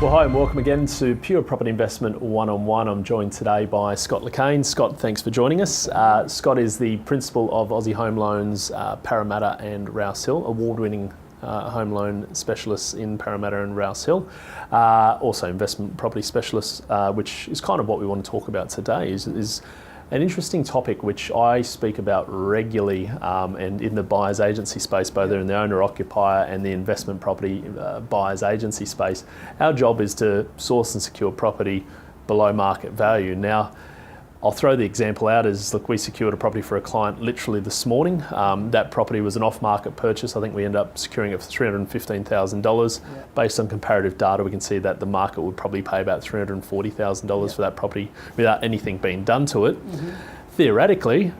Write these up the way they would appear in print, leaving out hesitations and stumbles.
Well, hi and welcome again to Pure Property Investment One-on-One. I'm joined today by Scott Lacane. Scott, thanks for joining us. Scott is the principal of Aussie Home Loans, Parramatta and Rouse Hill, award-winning home loan specialists in Parramatta and Rouse Hill. Also investment property specialists, which is kind of what we want to talk about today, is an interesting topic which I speak about regularly and in the buyer's agency space, both in the owner-occupier and the investment property buyer's agency space. Our job is to source and secure property below market value. Now, I'll throw the example out as, look, we secured a property for a client literally this morning. That property was an off-market purchase. I think we ended up securing it for $315,000. Yeah. Based on comparative data, we can see that the market would probably pay about $340,000 for that property without anything being done to it. Mm-hmm. Theoretically,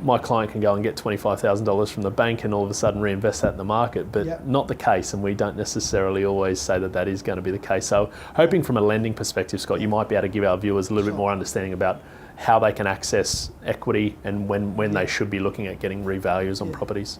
my client can go and get $25,000 from the bank and all of a sudden reinvest that in the market, but not the case, and we don't necessarily always say that that is going to be the case. So hoping from a lending perspective, Scott, you might be able to give our viewers a little bit more understanding about how they can access equity and when they should be looking at getting revalues on properties.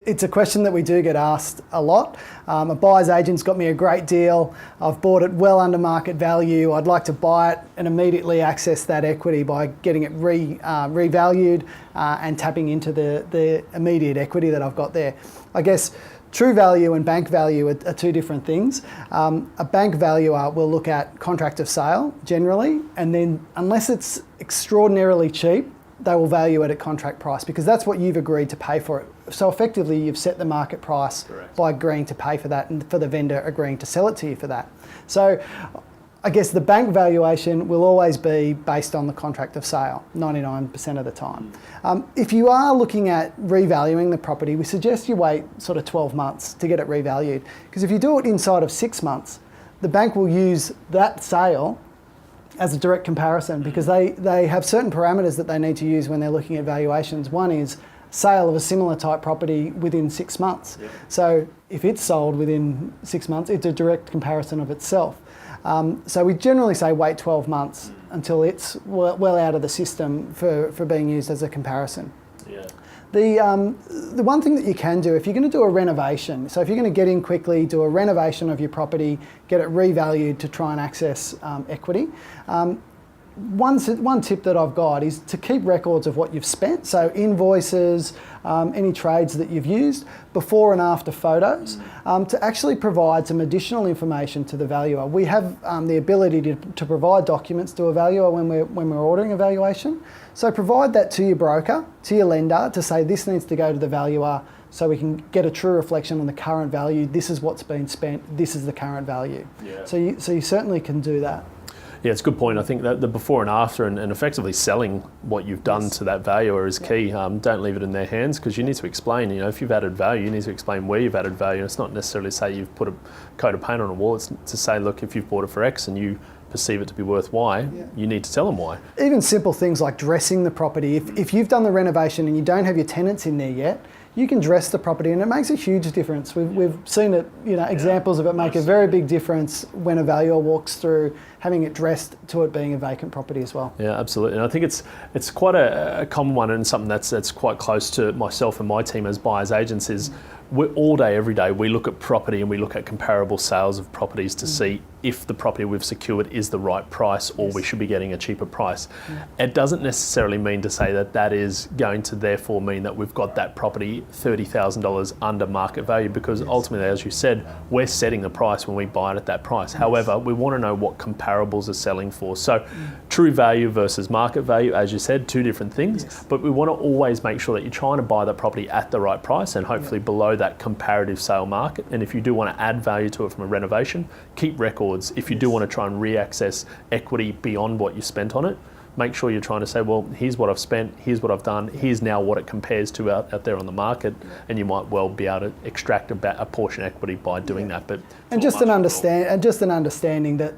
It's a question that we do get asked a lot. A buyer's agent's got me a great deal. I've bought it well under market value. I'd like to buy it and immediately access that equity by getting it revalued and tapping into the immediate equity that I've got there. I guess true value and bank value are two different things. A bank valuer will look at contract of sale generally, and then unless it's extraordinarily cheap, they will value it at contract price because that's what you've agreed to pay for it. So effectively, you've set the market price. Correct. By agreeing to pay for that and for the vendor agreeing to sell it to you for that. So I guess the bank valuation will always be based on the contract of sale, 99% of the time. If you are looking at revaluing the property, we suggest you wait sort of 12 months to get it revalued. Because if you do it inside of 6 months, the bank will use that sale as a direct comparison because they have certain parameters that they need to use when they're looking at valuations. One is sale of a similar type property within 6 months. Yep. So if it's sold within 6 months, it's a direct comparison of itself. So we generally say wait 12 months until it's well out of the system for being used as a comparison. Yeah. The one thing that you can do, if you're going to do a renovation, so if you're going to get in quickly, do a renovation of your property, get it revalued to try and access equity, one tip that I've got is to keep records of what you've spent, so invoices, any trades that you've used, before and after photos, to actually provide some additional information to the valuer. We have the ability to provide documents to a valuer when we're ordering a valuation. So provide that to your broker, to your lender, to say this needs to go to the valuer so we can get a true reflection on the current value. This is what's been spent, this is the current value. Yeah. So you certainly can do that. Yeah, it's a good point. I think that the before and after and effectively selling what you've done to that valuer is key. Don't leave it in their hands because you need to explain, if you've added value, you need to explain where you've added value. It's not necessarily say you've put a coat of paint on a wall. It's to say, look, if you've bought it for X and you perceive it to be worth Y, you need to tell them why. Even simple things like dressing the property. If you've done the renovation and you don't have your tenants in there yet, you can dress the property and it makes a huge difference. We've seen it, examples of it make a very big difference when a valuer walks through having it dressed to it being a vacant property as well. Yeah, absolutely. And I think it's quite a common one and something that's quite close to myself and my team as buyers agents is we're all day, every day, we look at property and we look at comparable sales of properties to see if the property we've secured is the right price or we should be getting a cheaper price. It doesn't necessarily mean to say that that is going to therefore mean that we've got that property $30,000 under market value because ultimately, as you said, we're setting the price when we buy it at that price. However, we want to know what comparables are selling for. So true value versus market value, as you said, two different things, but we want to always make sure that you're trying to buy that property at the right price and hopefully below that comparative sale market. And if you do want to add value to it from a renovation, keep records. If you do want to try and re-access equity beyond what you spent on it, make sure you're trying to say, well, here's what I've spent, here's what I've done, here's now what it compares to out there on the market, and you might well be able to extract a portion equity by doing that. But and just an understanding that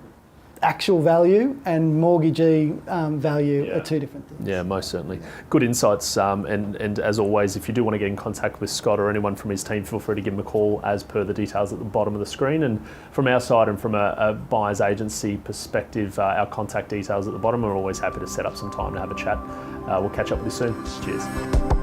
actual value and mortgagee value are two different things. Yeah, most certainly. Good insights. And as always, if you do want to get in contact with Scott or anyone from his team, feel free to give him a call as per the details at the bottom of the screen. And from our side and from a buyer's agency perspective, our contact details at the bottom. We're always happy to set up some time to have a chat. We'll catch up with you soon. Cheers.